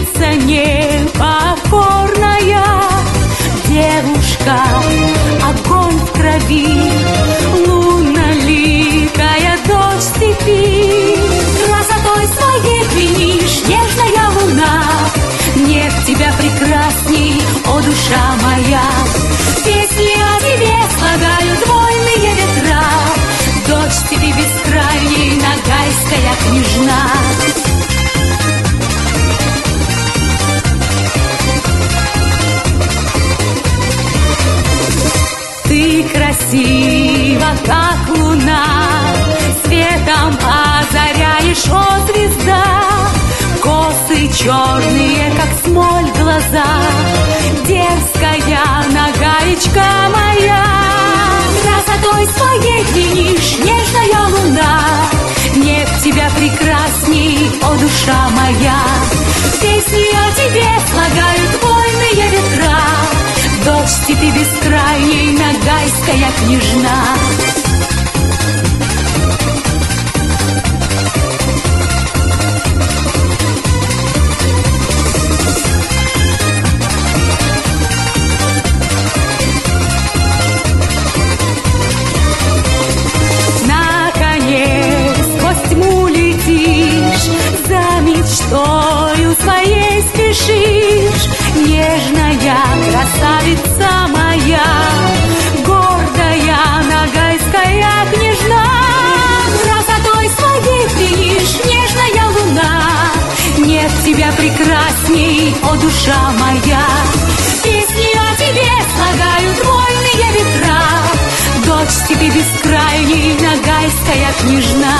птица непокорная, девушка, огонь в крови, лунноликая дочь степи. Красотой своей пленишь, нежная луна, нет тебя прекрасней, о душа моя. Песни о тебе слагают вольные ветра, дочь степи бескрайней, нагайская княжна. Ты красива, как луна, светом озаряешь, о звезда. Косы черные, как смоль, глаза, дерзкая нагаечка моя. Красотой своей пленишь, нежная луна, нет тебя прекрасней, о душа моя. Песни о тебе слагают вольные ветра, дочь степи бескрайней, нагайская княжна. Наконец сквозь тьму летишь, за мечтою своей спешишь, нежная красавица моя, гордая нагайская княжна. Красотой своей пленишь, нежная луна, нет тебя прекрасней, о душа моя. Песни о тебе слагают вольные ветра, дочь степи бескрайней, нагайская княжна.